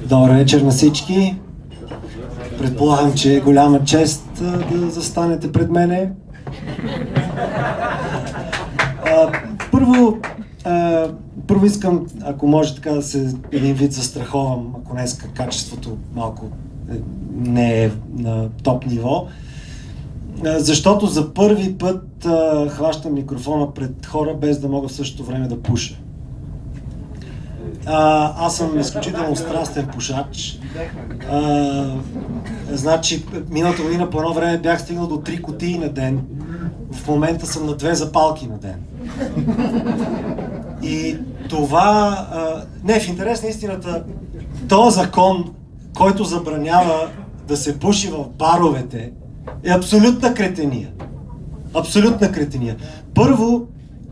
Добър вечер на всички. Предполагам, че е голяма чест да застанете пред мене. Първо искам, ако може така да се един вид застраховам, ако днес качеството малко не е на топ ниво, защото за първи път хващам микрофона пред хора, без да мога в същото време да пуша. Аз съм изключително страстен пушач. Значи, миналата година по едно време бях стигнал до 3 кутии на ден. В момента съм на 2 запалки на ден. И това... Не, в интерес на истината, този закон, който забранява да се пуши в баровете, е абсолютна кретения. Абсолютна кретения. Първо,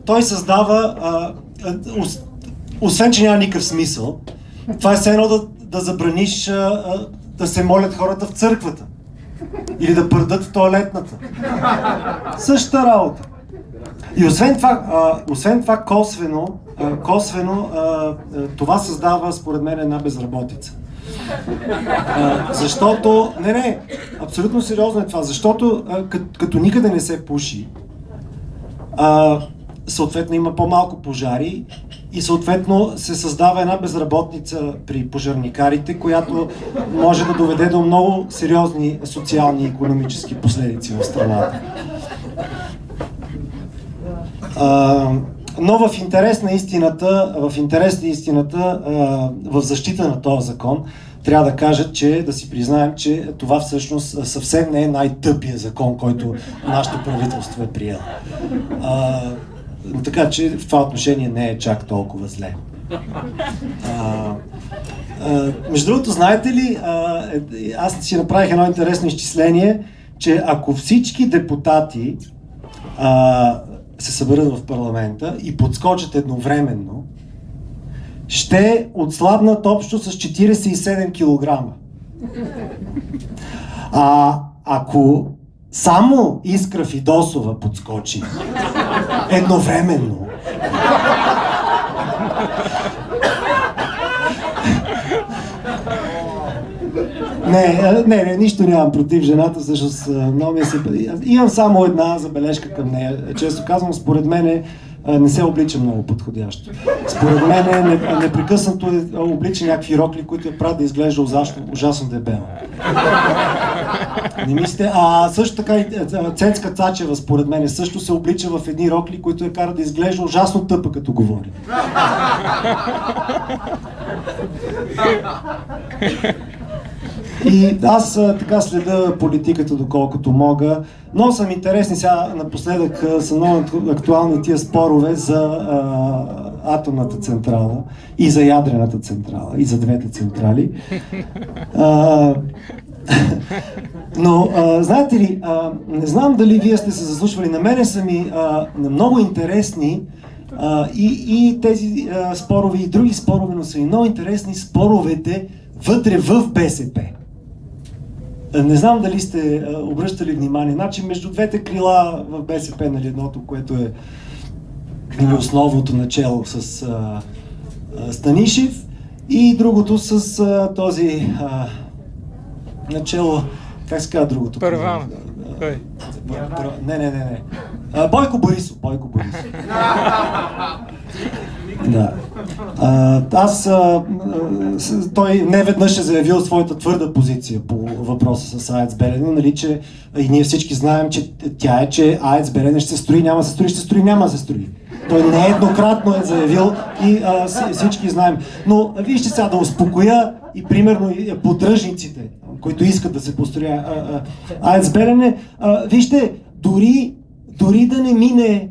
той създава... Освен, че няма никакъв смисъл, това е все едно да забраниш да се молят хората в църквата. Или да пърдат в тоалетната. Същата работа. И освен това косвено това създава според мен една безработица. Защото, не, абсолютно сериозно е това, защото като никъде не се пуши, съответно има по-малко пожари и съответно се създава една безработица при пожарникарите, която може да доведе до много сериозни социални и икономически последици в страната. Но в интерес на истината, в защита на този закон, трябва да кажа, да си признаем, че това всъщност съвсем не е най-тъпия закон, който нашето правителство е приело. Така че в това отношение не е чак толкова зле. Между другото, знаете ли, аз си направих едно интересно изчисление, че ако всички депутати се съберат в парламента и подскочат едновременно, ще отслабнат общо с 47 килограма. Ако само Искра Фидосова подскочи едновременно, Не, нищо нямам против жената, всъщност много ми се... Имам само една забележка към нея. Често казвам, според мен не се облича много подходящо. Според мен непрекъснато облича някакви рокли, които я правят да изглежда ужасно дебело. Не мислите? Също така и Цецка Цачева, според мен, също се облича в едни рокли, които я карат да изглежда ужасно тъпа, като говори. И аз така следя политиката доколкото мога, но съм интересни сега напоследък, са много актуални тия спорове за атомната централа и за ядрената централа, и за двете централи. Но, знаете ли, не знам дали вие сте се заслушвали, на мене са ми много интересни и тези спорове, и други спорове, но са ми много интересни споровете вътре в БСП. Не знам дали сте обръщали внимание, значи между двете крила в БСП, нали, едното, което е основното начало с Станишев и другото с този начало, как се казва другото? Първанов. Не. Бойко Борисов. Да. Той неведнъж е заявил своята твърда позиция по въпроса с АЕЦ Белене, нали, че и ние всички знаем, че тя е, че АЕЦ Белене ще се строи, няма да се строи, ще се строи, няма да се строи. Той нееднократно е заявил и всички знаем. Но вижте сега да успокоя и примерно поддръжниците, които искат да се построи АЕЦ Белене, вижте, дори да не мине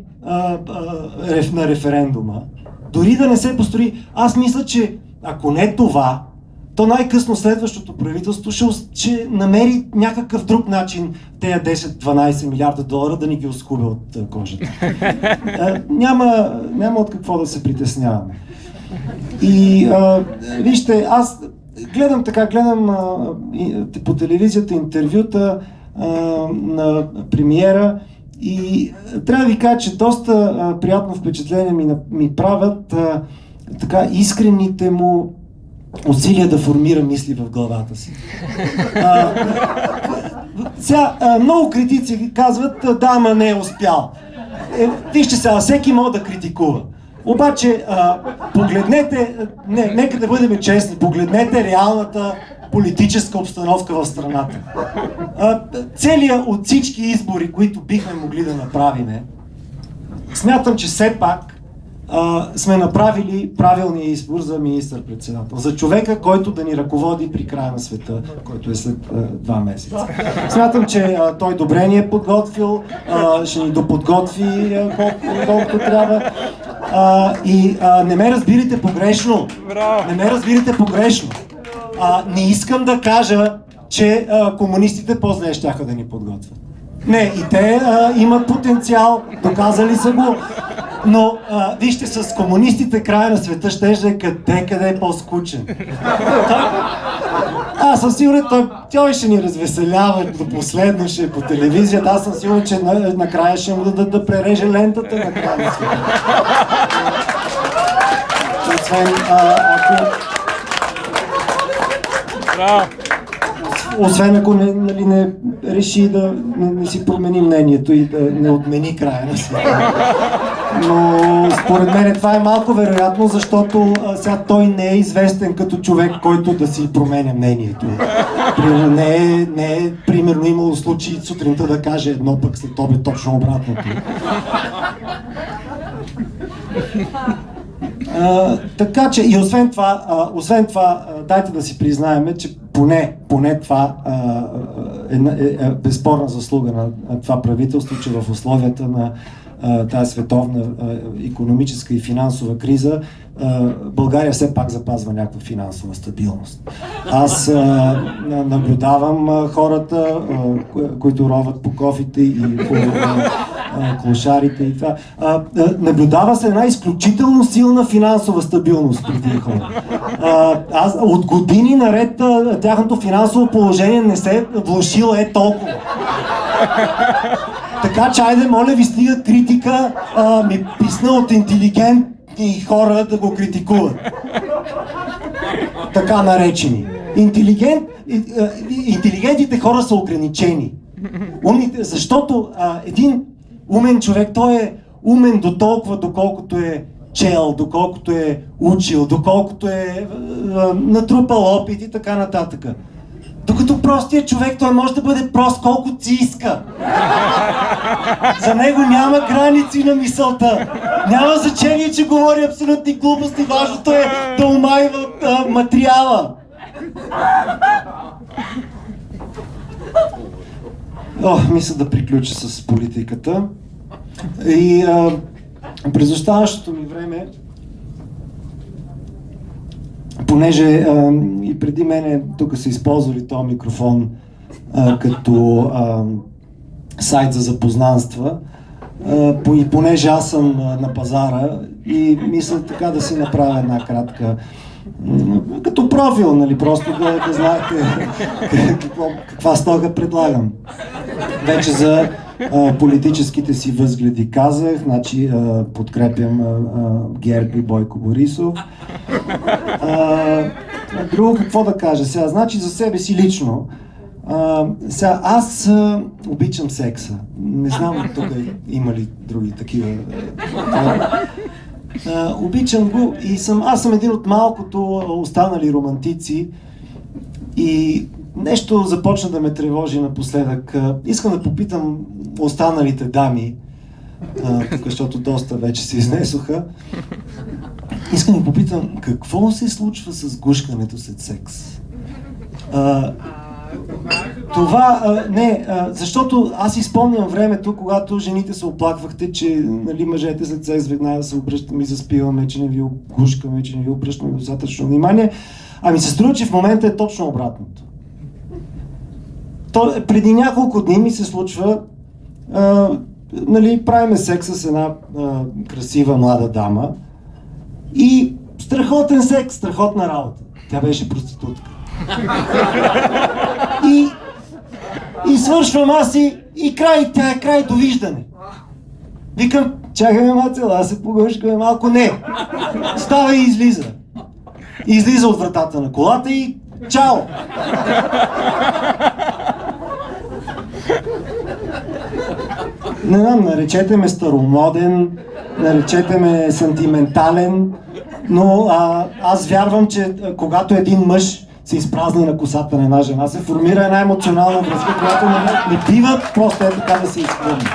на референдума, дори да не се построи, аз мисля, че ако не това, то най-късно следващото правителство ще намери някакъв друг начин тези 10-12 милиарда долара да ни ги оскубе от кожата. Няма от какво да се притесняваме. И вижте, аз гледам по телевизията интервюта на премиера И трябва да ви кажа, че доста приятно впечатление ми правят така искрените му усилия да формира мисли в главата си. Сега, много критици казват, да, ама не е успял. Вижте сега, всеки може да критикува. Обаче, погледнете, нека да бъдем честни, погледнете реалната политическа обстановка в страната. Целият от всички избори, които бихме могли да направим, смятам, че все пак сме направили правилния избор за министър-председател. За човека, който да ни ръководи при края на света, който е след 2 месеца. Смятам, че той добре ни е подготвил, ще ни доподготви колкото трябва. И не ме разбирате погрешно. Не ме разбирате погрешно. Не искам да кажа, че комунистите по-зле щяха да ни подготвят. Не, и те имат потенциал, доказали са го. Но вижте, с комунистите края на света щеше е къде е по-скучен. Аз съм сигурен, той ще ни развеселява до последно, ще е по телевизията. Аз съм сигурен, че накрая ще му дадат да пререже лентата на края на света. Освен ако не реши да не си промени мнението и да не отмени края на света. Но според мен това е малко вероятно, защото сега той не е известен като човек, който да си променя мнението. Не е примерно имало случаи сутринта да каже едно, пък след обед точно обратното. Така че, и освен това, дайте да си признаем, че поне това е безспорна заслуга на това правителство, че в условията на тази световна икономическа и финансова криза България все пак запазва някаква финансова стабилност. Аз наблюдавам хората, които роват по кофите и по клошарите и това. Наблюдава се една изключително силна финансова стабилност при тези хора. От години наред тяхното финансово положение не се влошило толкова. Така че, айде, моля ви, стига критика, ми писна от интелигентни хора да го критикуват. Така наречени. Интелигентните хора са ограничени. Умните, защото един умен човек, той е умен до толкова, доколкото е чел, доколкото е учил, доколкото е натрупал опит и така нататък. Докато простият човек, той може да бъде прост колкото си иска. За него няма граници на мисълта. Няма значение, че говори абсолютни глупости. Важното е да умайва материала. Мисля да приключа с политиката. И през оставащото ми време, понеже и преди мене тук са използвали този микрофон като сайт за запознанства, и понеже аз съм на пазара и мисля така да си направя една кратка като профил, нали, просто да знаете каква стока предлагам. Вече за политическите си възгледи казах, значи подкрепям ГЕРБ и Бойко Борисов. Друго какво да кажа сега, значи за себе си лично. Сега, аз обичам секса. Не знам тук има ли други такива. Обичам го и аз съм един от малкото останали романтици и нещо започна да ме тревожи напоследък. Искам да попитам останалите дами, тук, защото доста вече се изнесоха. Искам да попитам, какво се случва с гушкането след секс? Защото аз изпомням времето, когато жените се оплаквахте, че нали, мъжете след секс веднага се обръщаме и заспиваме, че не ви гушкаме, че не ви обръщаме достатъчно внимание. Ами се струва, че в момента е точно обратното. Преди няколко дни ми се случва, нали, правиме секс с една красива млада дама и страхотен секс, страхотна работа. Тя беше проститутка. И свършвам аз и край, тя е край, довиждане. Викам, чакай мацел, аз се погъшкаме малко. Не! Става и излиза. Излиза от вратата на колата и чао! Не знам, наречете ме старомоден, наречете ме сантиментален, но аз вярвам, че когато един мъж се изпразни на косата на една жена, се формира една емоционална връзка, която не бива просто така да се изпълни.